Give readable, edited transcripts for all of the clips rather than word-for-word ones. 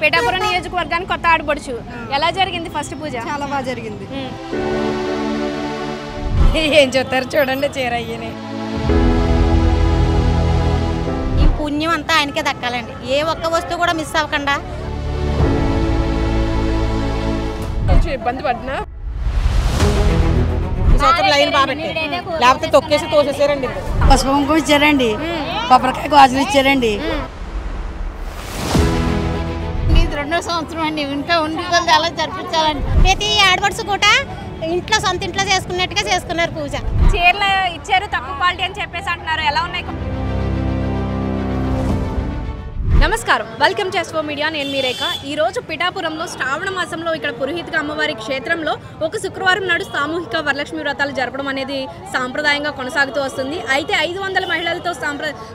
పిఠాపురం నియోజకవర్గానికి కొత్త ఆడపడుచు ఎలా జరిగింది ఫస్ట్ పూజ? చాలా బాగా జరిగింది. ఏం చెప్తారు చూడండి చీర అయ్యని. ఈ పుణ్యం అంతా ఆయనకే దక్కాలండి. ఏ ఒక్క వస్తువు కూడా మిస్ అవ్వకుండా. కొంచెం ఇబ్బంది పడినా లైన్ బాగా లేకపోతే తొక్కేసి తోసేసారండి. పసుపు కుంకుమ ఇచ్చారండి, కొబ్బరికాయ గాజులు ఇచ్చారండి. రెండో సంవత్సరం అండి ఇంకా ఉండి ఎలా జరిపించాలండి. ప్రతి ఆడపడుచు కూడా ఇంట్లో సొంత ఇంట్లో చేసుకున్నట్టుగా చేసుకున్నారు పూజ. చీరలు ఇచ్చారు తక్కువ క్వాలిటీ అని చెప్పేసి అంటున్నారు, ఎలా ఉన్నాయి? నమస్కారం, వెల్కమ్ టు ఎస్వో మీడియా. నేను మీ రేఖ. ఈరోజు పిఠాపురంలో శ్రావణ మాసంలో ఇక్కడ పురోహితిక అమ్మవారి క్షేత్రంలో ఒక శుక్రవారం నాడు సామూహిక వరలక్ష్మి వ్రతాలు జరపడం అనేది సాంప్రదాయంగా కొనసాగుతూ వస్తుంది. అయితే 500 మహిళలతో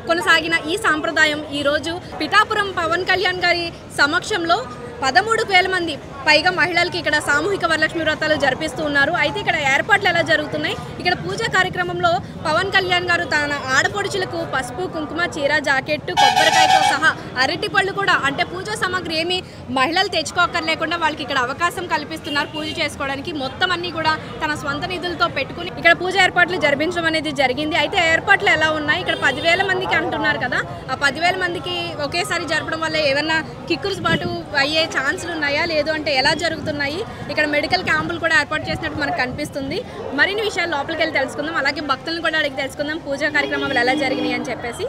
కొనసాగిన ఈ సాంప్రదాయం ఈరోజు పిఠాపురం పవన్ కళ్యాణ్ గారి సమక్షంలో 13,000 మంది పైగా మహిళలకి ఇక్కడ సామూహిక వరలక్ష్మి వ్రతాలు జరిపిస్తూ ఉన్నారు. అయితే ఇక్కడ ఏర్పాట్లు ఎలా జరుగుతున్నాయి? ఇక్కడ పూజా కార్యక్రమంలో పవన్ కళ్యాణ్ గారు తన ఆడపడుచులకు పసుపు కుంకుమ చీర జాకెట్టు కొబ్బరికాయతో సహా అరటి పళ్ళు కూడా, అంటే పూజా సామాగ్రి ఏమి మహిళలు తెచ్చుకోకర్లేకుండా వాళ్ళకి ఇక్కడ అవకాశం కల్పిస్తున్నారు పూజ చేసుకోవడానికి. మొత్తం అన్ని కూడా తన స్వంత నిధులతో పెట్టుకుని ఇక్కడ పూజ ఏర్పాట్లు జరిపించడం అనేది జరిగింది. అయితే ఏర్పాట్లు ఎలా ఉన్నాయి? ఇక్కడ 10,000 మందికి అంటున్నారు కదా, ఆ 10,000 మందికి ఒకేసారి జరపడం వల్ల ఏమన్నా కిక్కులు పాటు అయ్యే ఛాన్సులు ఉన్నాయా, లేదు అంటే ఎలా జరుగుతున్నాయి? ఇక్కడ మెడికల్ క్యాంపులు కూడా ఏర్పాటు చేసినట్టు మనకు కనిపిస్తుంది. మరిన్ని విషయాలు లోపలికి వెళ్ళి తెలుసుకుందాం, అలాగే భక్తులను కూడా అడిగి తెలుసుకుందాం పూజా కార్యక్రమాలు ఎలా జరిగినాయి అని చెప్పేసి.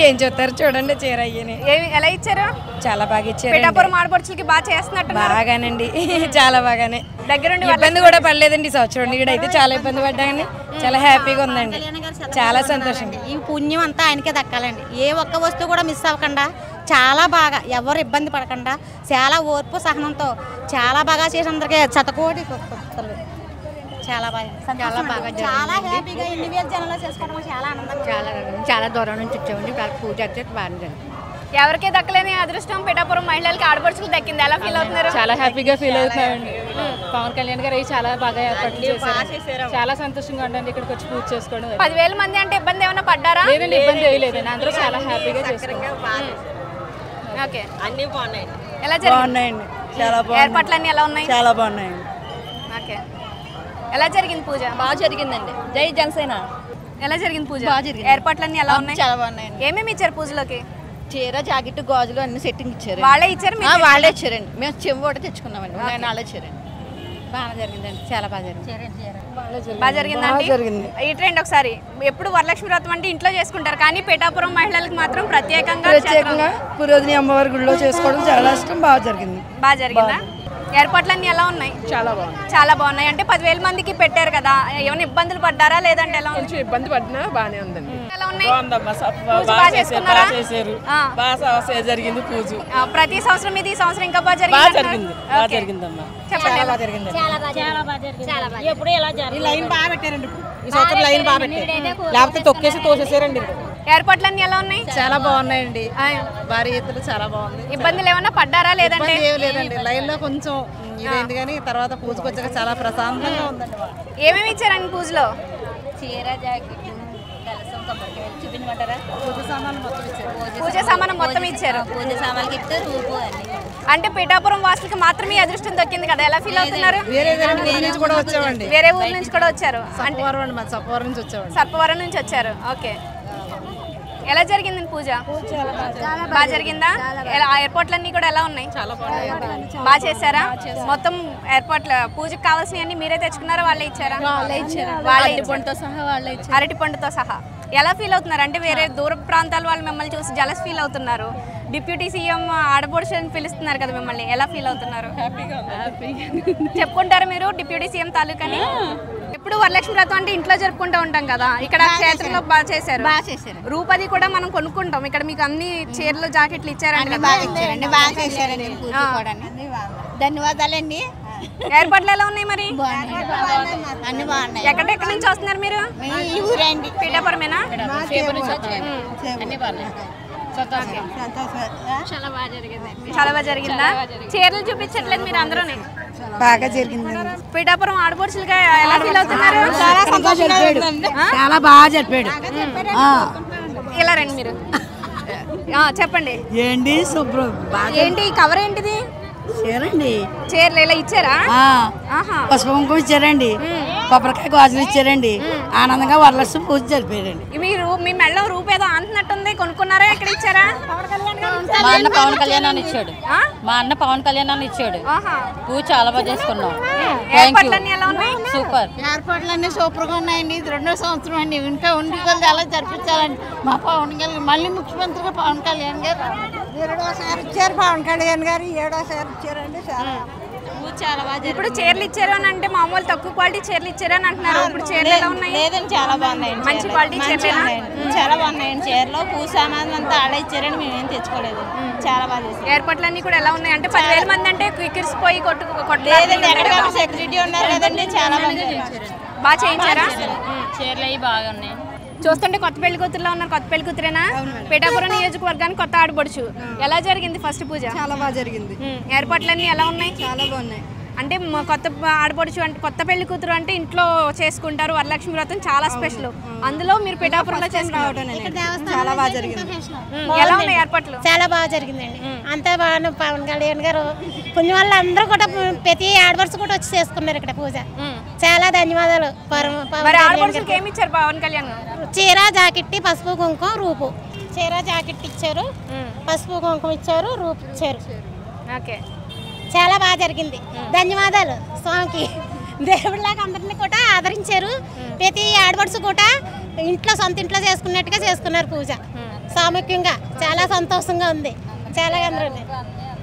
ఏం చెప్తారు చూడండి చీర అయ్యని. ఎలా ఇచ్చారు? చాలా బాగా ఇచ్చారు. పిఠాపురం ఆడపడుచులకి బాగా చేస్తున్నట్టు బాగానండి, చాలా బాగానే. దగ్గరుండి ఇబ్బంది కూడా పడలేదండి ఈ సంవత్సరం. ఇక్కడైతే చాలా ఇబ్బంది పడ్డా కానీ చాలా హ్యాపీగా ఉందండి, చాలా సంతోషంగా. ఈ పుణ్యం అంతా ఆయనకే దక్కాలండి. ఏ ఒక్క వస్తువు కూడా మిస్ అవ్వకుండా చాలా బాగా, ఎవరు ఇబ్బంది పడకుండా చాలా ఓర్పు సహనంతో చాలా బాగా చేసి అందరికీ శతకోటి చాలా బాగా చాలా హ్యాపీగా ఇండివిజువల్ జనంలో చేసుకోవడం చాలా ఆనందంగా. చాలా దూరం నుంచి వచ్చామండి, పూజ అయితే బాగా. ఎవరికే దక్కలేని అదృష్టం పిఠాపురం మహిళలకి ఆడపడుచులు దక్కింది. ఎలా ఫీల్ అవుతున్నారు? చాలా హ్యాపీగా ఫీల్ అవుతున్నాయండి. పవన్ కళ్యాణ్ గారు చాలా బాగా ఏర్పాట్లు చేశారు. చాలా సంతోషంగా ఉండండి ఇక్కడికి వచ్చి పూజ చేసుకోవడం. 10,000 మంది అంటే ఇబ్బంది ఏమైనా పడ్డారా? లేదండి, ఇబ్బంది ఏమీ లేదండి, అందరూ చాలా హ్యాపీగా చేసుకున్నారు. ఓకే, అన్ని బాగున్నాయి. ఎలా జరిగింది? బాగున్నాయండి, చాలా బాగున్నాయి. ఏర్పాట్లన్నీ ఎలా ఉన్నాయి? చాలా బాగున్నాయండి. ఓకే, ఎలా జరిగింది పూజ? బాగా జరిగిందండి. జై జనసేన. ఎలా జరిగింది పూజ? బాగా జరిగింది. ఏర్పాట్లన్నీ ఎలా ఉన్నాయి? చాలా బాగున్నాయండి. ఏమేమి ఇచ్చారు పూజలోకి? చీర జాకెట్ గాజులు అన్ని సెట్టింగ్ ఇచ్చారు. వాళ్ళే ఇచ్చారు? వాళ్ళే ఇచ్చారండి. మేము చెంబు ఒకటి తెచ్చుకున్నామండి, వాళ్ళే ఇచ్చారండి. బాగా జరిగిందండి, చాలా బాగా జరిగింది. బాగా జరిగిందండి. ఈ ట్రెండ్ ఒకసారి ఎప్పుడు వరలక్ష్మి వ్రతం అంటే ఇంట్లో చేసుకుంటారు, కానీ పిఠాపురం మహిళలకు మాత్రం ప్రత్యేకంగా పురోహిని అమ్మవారి గుడిలో చేసుకోవడం చాలా ఇష్టం. బాగా జరిగింది. బాగా జరిగిందా? ఏర్పాట్లన్నీ ఎలా ఉన్నాయి? చాలా బాగుంది. చాలా బాగున్నాయి. అంటే 10,000 మందికి పెట్టారు కదా, ఏమైనా ఇబ్బందులు పడ్డారా, లేదంటే ఎలా ఉంది? కొంచెం ఇబ్బంది పడినా బాగానే ఉందండి. ఎలా ఉన్నాయి? పూజ బాగా చేసుకున్నారా? బాగా జరిగింది పూజ. ప్రతి సంవత్సరం ఇది, ఈ సంవత్సరం ఇంకా బాగా జరిగింది. ఎప్పుడు ఎలా ఈ లైన్ బాగా పెట్టారండి, ఈ సంవత్సరం లైన్ బాగా పెట్టారు, లేకపోతే తొక్కేసి తోసేసారండి. ఏర్పాట్లన్నీ ఎలా ఉన్నాయి? చాలా బాగున్నాయండి, భారీ ఎత్తులు చాలా బాగుంది. ఇబ్బందులు ఏమన్నా పడ్డారా, లేదంటే? లేదండి, లైన్ లో కొంచెం ఇదేంటి కానీ తర్వాత పూజకు వచ్చాక చాలా ప్రశాంతంగా ఉందండి. ఏమేమి ఇచ్చారండి పూజలో? చీర జాకెట్ చూపించమంటారా? పూజ సామాన్లు మొత్తం ఇచ్చారు. పూజ సామాను మొత్తం ఇచ్చారు. పూజ సామాన్లు ఇస్తే రూపు అన్ని. అంటే పిఠాపురం వాసులకి మాత్రమే అదృష్టం దక్కింది కదా, ఎలా ఫీల్ అవుతున్నారు? వేరే ఊరి నుంచి కూడా వచ్చామండి. వేరే ఊరు నుంచి కూడా వచ్చారు. సప్పవరం నుంచి వచ్చామండి. సర్పవరం నుంచి వచ్చారు. ఓకే, ఎలా జరిగింది పూజ? బాగా జరిగిందా? ఆ ఏర్పాట్లన్నీ కూడా ఎలా ఉన్నాయి? చాలా బాగున్నాయి. బాగా చేశారా? మొత్తం ఏర్పాట్లు పూజకు కావాల్సినవన్నీ మీరే తెచ్చుకున్నారా, వాళ్ళే ఇచ్చారా? వాళ్ళే అరటి పండుతో సహా. ఎలా ఫీల్ అవుతున్నారు? అంటే వేరే దూర ప్రాంతాల వాళ్ళు మిమ్మల్ని చూసి జలస్ ఫీల్ అవుతున్నారు. డిప్యూటీ సీఎం ఆడపడుచుని పిలుస్తున్నారు కదా మిమ్మల్ని, ఎలా ఫీల్ అవుతున్నారు? చెప్పుకుంటారా మీరు డిప్యూటీ సీఎం తాలూకాని? ఎప్పుడు వరలక్ష్మి వ్రతం అంటే ఇంట్లో జరుపుకుంటూ ఉంటాం కదా, ఇక్కడ క్షేత్రంలో బాగా చేశారు. రూపది కూడా మనం కొనుక్కుంటాం. ఇక్కడ మీకు అన్ని చీరలు జాకెట్లు ఇచ్చారండి. ధన్యవాదాలండి. ఏర్పాట్లు ఎలా ఉన్నాయి మరి? అన్ని బాగున్నాయి. ఎక్కడెక్కడి నుంచి వస్తున్నారు మీరు? పిఠాపురమేనా? అన్ని బాగున్నాయి. చాలా బాగా జరిగిందా? చీరలు చూపించట్లేదు మీరు అందరూనే? బాగా జరిగింది. పిఠాపురం ఆడపడుచులుగా ఎలా ఫీల్ అవుతున్నారు? చాలా బాగా చెప్పాడు. ఇలా రండి మీరు. చెప్పండి. ఏంటి శుభ్రం ఏంటి ఈ కవర్ ఏంటిది? చీరండి. చీరలు ఇలా ఇచ్చారా? పసుపు కుంకుమ ఇచ్చారండి, కొబ్బరికాయ గాజులు ఇచ్చారండి. ఆనందంగా వరలక్ష్మి పూజ జరిపారండి. మీరు మీ మెళ్ళలో రూపేదో అంటున్నట్టుంది, కొనుక్కున్నారా? ఎక్కడ ఇచ్చారా? మా అన్న పవన్ కళ్యాణ్ అని ఇచ్చాడు. మా అన్న పవన్ కళ్యాణ్ అని ఇచ్చాడు. పూజ చాలా బాగా చేసుకున్నాం. సూపర్. ఏర్పాట్లన్నీ సూపర్ గా ఉన్నాయండి. ఇది 2వ సంవత్సరం అండి. ఇంకా ఉండి చాలా జరిపించాలండి. మా పవన్ కళ్యాణ్ మళ్ళీ ముఖ్యమంత్రిగా పవన్ కళ్యాణ్ గారు 2వసారి ఇచ్చారు. పవన్ కళ్యాణ్ గారు 7వసారి ఇచ్చారండి. చాలా బాగా. ఇప్పుడు చీరలు ఇచ్చారు అని అంటే మామూలు తక్కువ క్వాలిటీ చీరలు ఇచ్చారు అని అంటున్నారు. ఇప్పుడు చీరలు ఎలా ఉన్నాయి? లేదండి, చాలా బాగున్నాయండి. మంచి క్వాలిటీ చీరలు చాలా బాగున్నాయండి. చీరలో పూజ సామాన్ అంతా ఆడ ఇచ్చారని మేమేం తెచ్చుకోలేదు. చాలా బాగా చేశారు. ఏర్పాట్లన్నీ కూడా ఎలా ఉన్నాయి అంటే 10,000 మంది అంటే కిరిసిపోయి లేదండి, ఎక్కడ సెక్యూరిటీ ఉన్నారు కదండి. చాలా బాగా చేయించారా? చీరలు అవి బాగున్నాయి. చూస్తుంటే కొత్త పెళ్లి కూతురులో ఉన్నారు. కొత్త పెళ్లి కూతురేనా? పిఠాపురం నియోజకవర్గానికి కొత్త ఆడపడుచు. ఎలా జరిగింది ఫస్ట్ పూజ? చాలా బాగా జరిగింది. ఏర్పాట్లన్నీ ఎలా ఉన్నాయి? చాలా బాగున్నాయి. అంటే కొత్త ఆడపడుచు అంటే కొత్త పెళ్లి కూతురు అంటే ఇంట్లో చేసుకుంటారు. వరలక్ష్మి వ్రతం చాలా స్పెషల్. అందులో మీరు పిఠాపురంలో చేసుకుంటారు. చాలా బాగా జరిగింది. ఎలా ఉన్నాయి ఏర్పాట్లు? చాలా బాగా జరిగిందండి. అంతా బాగా పవన్ కళ్యాణ్ గారు పుణ్యం వల్ల అందరూ కూడా ప్రతి ఆడపడుచు కూడా వచ్చి చేసుకున్నారు ఇక్కడ పూజ. చాలా ధన్యవాదాలు. ఏమి ఇచ్చారు పవన్ కళ్యాణ్? చీర జాకెట్, పసుపు కుంకుమ, రూపు. చీర జాకెట్ ఇచ్చారు, పసుపు కుంకుమ ఇచ్చారు, రూపు ఇచ్చారు. ఓకే, చాలా బాగా జరిగింది. ధన్యవాదాలు స్వామికి. దేవుడిలాగా అందరినీ కూడా ఆదరించారు. ప్రతి ఆడపడుచు కూడా సొంత ఇంట్లో చేసుకున్నట్టుగా చేసుకున్నారు పూజ. సాముఖ్యంగా చాలా సంతోషంగా ఉంది. చాలా అందరూ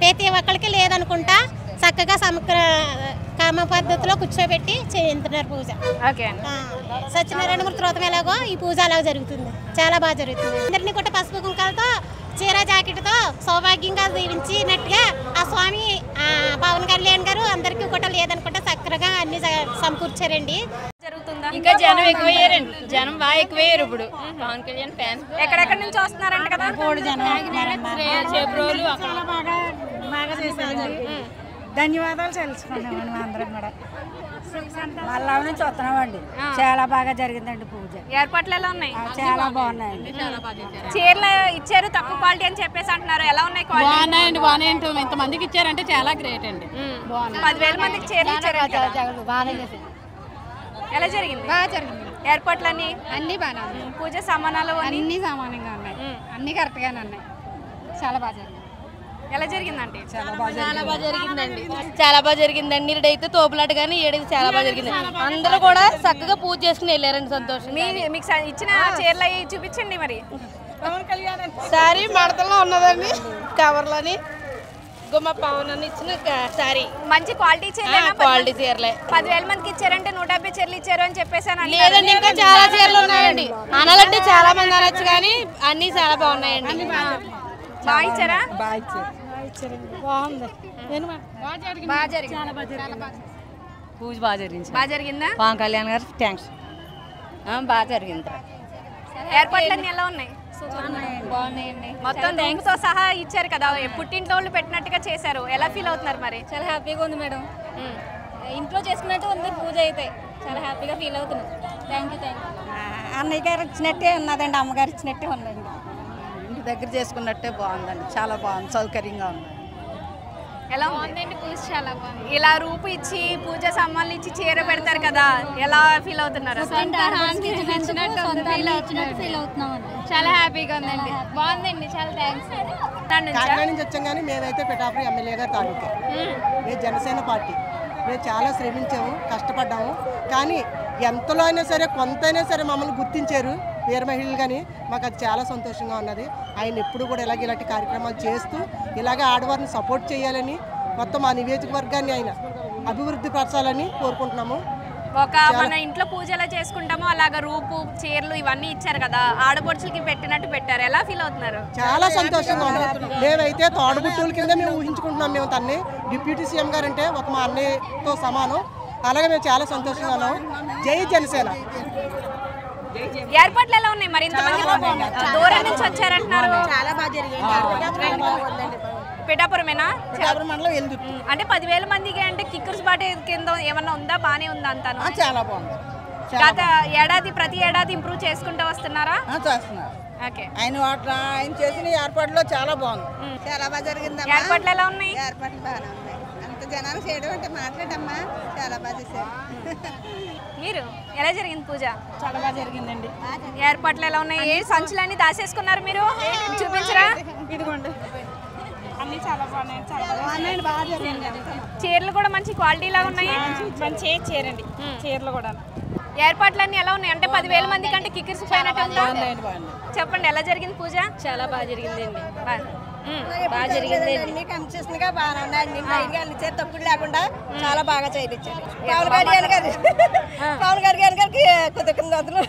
ప్రతి ఒక్కరికి లేదనుకుంటా చక్కగా కామ పద్ధతిలో కూర్చోబెట్టి చేయించుతున్నారు పూజ. సత్యనారాయణ మూర్తి వ్రతం ఎలాగో ఈ పూజ అలాగ జరుగుతుంది. చాలా బాగా జరుగుతుంది. అందరినీ కూడా పసుపు కుంకాలతో చీర జాకెట్తో సౌభాగ్యంగా దీవించినట్టుగా ఆ స్వామి పవన్ కళ్యాణ్ గారు అందరికీ కూడా లేదనుకుంటే చక్కగా అన్ని సమకూర్చారండి. ఇంకా జనం ఎక్కువయ్యారండి. జనం బాగా ఎక్కువయ్యారు ఇప్పుడు. పవన్ కళ్యాణ్ ఫ్యాన్స్ ఎక్కడెక్కడి నుంచి వస్తున్నారంట కదా? బాగా చేశారండి. ధన్యవాదాలు తెలుసుకున్నామండి. అందరం కూడా మళ్ళా నుంచి వస్తున్నామండి. చాలా బాగా జరిగిందండి పూజ. ఏర్పాట్లు ఎలా ఉన్నాయి? చాలా బాగున్నాయండి. చీరలు ఇచ్చారు తక్కువ క్వాలిటీ అని చెప్పేసి అంటున్నారు. ఎలా ఉన్నాయి? బాగున్నాయండి. బాగున్నాయండి. ఇంతమందికి ఇచ్చారంటే చాలా గ్రేట్ అండి. 10,000 మందికి చీరలు ఇచ్చారు. ఎలా జరిగింది? బాగా జరిగింది. ఏర్పాట్లన్నీ అన్ని బాగా ఉన్నాయి. పూజ సామానాలు అన్ని సమానంగా ఉన్నాయి. అన్ని కరెక్ట్ గానే ఉన్నాయి. చాలా బాగా జరిగింది. ఎలా జరిగిందంటే? చాలా బాగా జరిగిందండి. చాలా బాగా జరిగిందండి. ఈడైతే తోపులాట కానీ ఏడైతే చాలా బాగా జరిగింది. అందరూ కూడా చక్కగా పూజ చేసుకుని వెళ్ళారండి. సంతోషం. మీకు ఇచ్చిన చీరలు అవి చూపించండి. మరి సారీ మడతలో ఉన్నదండి. కవర్లని గుమ్మ పవన్ అని ఇచ్చిన సారీ మంచి క్వాలిటీ చీరలు. క్వాలిటీ చీరలే 10,000 మందికి ఇచ్చారంటే 150 చీరలు ఇచ్చారు అని చెప్పేసాను. లేదండి, ఇంకా చాలా చీరలు ఉన్నాయండి. అనాలంటే చాలా మంది అనొచ్చు కానీ అన్ని చాలా బాగున్నాయండి. బాగా ఇచ్చారా? బాగుంది. బాగా జరిగింది. పూజ బాగా జరిగింది. బాగా జరిగిందా? పవన్ కళ్యాణ్ గారు థ్యాంక్స్. బాగా జరిగింది. ఏర్పాట్లన్నీ ఎలా ఉన్నాయి? బాగున్నాయండి. మొత్తం రూమ్తో సహా ఇచ్చారు కదా, పుట్టింట్లో వాళ్ళు పెట్టినట్టుగా చేశారు. ఎలా ఫీల్ అవుతున్నారు మరి? చాలా హ్యాపీగా ఉంది మేడం. ఇంట్లో చేసుకున్నట్టు ఉంది పూజ అయితే. చాలా హ్యాపీగా ఫీల్ అవుతున్నాం. Thank you. అన్నయ్య గారు ఇచ్చినట్టే ఉన్నదండి. అమ్మగారు ఇచ్చినట్టే ఉందండి. ఇంటి దగ్గర చేసుకున్నట్టే బాగుందండి. చాలా బాగుంది. సౌకర్యంగా ఉంది. ఎలా ఉందండి పూజ? చాలా బాగుంది. ఇలా రూపు ఇచ్చి పూజ సామాన్లు ఇచ్చి చీర పెడతారు కదా, ఎలా ఫీల్ అవుతున్నారు? చాలా హ్యాపీగా ఉందండి. బాగుందండి. చాలా థ్యాంక్స్. కాకినాడ నుంచి వచ్చాం కానీ మేమైతే పిఠాపురం ఎమ్మెల్యే గారు తాలూకా. మేము జనసేన పార్టీ. మేము చాలా శ్రమించాము, కష్టపడ్డాము. కానీ ఎంతలో అయినా సరే కొంతైనా సరే మమ్మల్ని గుర్తించారు వీర మహిళలు. కానీ మాకు అది చాలా సంతోషంగా ఉన్నది. ఆయన ఎప్పుడు కూడా ఇలాంటి కార్యక్రమాలు చేస్తూ ఇలాగే ఆడవారిని సపోర్ట్ చేయాలని, మొత్తం మా నియోజకవర్గాన్ని ఆయన అభివృద్ధి పరచాలని కోరుకుంటున్నాము. మన ఇంట్లో పూజ ఎలా చేసుకుంటామో అలాగా రూపు చీరలు ఇవన్నీ ఇచ్చారు కదా, ఆడపడుచులకి పెట్టినట్టు పెట్టారు. ఎలా ఫీల్ అవుతున్నారు? చాలా సంతోషంగా ఉన్నది. మేమైతే తోడబుట్టుల కింద మేము ఊహించుకుంటున్నాం. మేము తన్ని డిప్యూటీ సీఎం గారు అంటే ఒక మా అన్నయ్యతో సమానం. అలాగే మేము చాలా సంతోషంగా ఉన్నాం. జై జనసేన. ఏర్పాట్లు ఎలా ఉన్నాయి మరి? ఇంతమంది దూరం నుంచి వచ్చారంటున్నారు. చాలా బాగా జరిగింది. పిఠాపురమేనా? మండలం వెళ్తుంది. అంటే 10,000 మందికి అంటే కిక్కర్స్ బాట కింద ఏమన్నా ఉందా? బానే ఉందా అంటాను? చాలా బాగుంది. గత ఏడాది ప్రతి ఏడాది ఇంప్రూవ్ చేసుకుంటూ వస్తున్నారా? చేస్తున్నారు. ఓకే. ఆయన చేసిన ఏర్పాట్లో చాలా బాగుంది. చాలా బాగా జరిగింది. ఏర్పాట్లు ఎలా ఉన్నాయి? ఏర్పాట్లు బాగానే ఉన్నాయి. అంత జనాలు చేయడం అంటే మాట్లాడమ్మా చాలా బాగా చేశారు. మీరు ఎలా జరిగింది పూజ? చాలా బాగా జరిగిందండి. ఏర్పాట్లు ఎలా ఉన్నాయి? ఏ సంచులన్నీ దాచేసుకున్నారు మీరు? చూపించరా? ఇదిగోండి అన్ని చాలా బాగున్నాయి. చాలా బాగా జరిగింది. చీరలు కూడా మంచి క్వాలిటీలా ఉన్నాయి. మంచి చీరండి చీరలు కూడా. ఏర్పాట్లన్నీ ఎలా ఉన్నాయి? అంటే 10,000 మంది కంటే కిక్కిరిసిపోయినట్టు ఉందా? చెప్పండి ఎలా జరిగింది పూజ? చాలా బాగా జరిగిందండి. బాగా జరిగింది. అన్ని కన్సెషన్గా బాగానే ఉన్నాయి. అన్ని లైన్గా ఇచ్చారు, తప్పులు లేకుండా చాలా బాగా చేయించారు. పవన్ కళ్యాణ్ గారికి కృతజ్ఞతలు.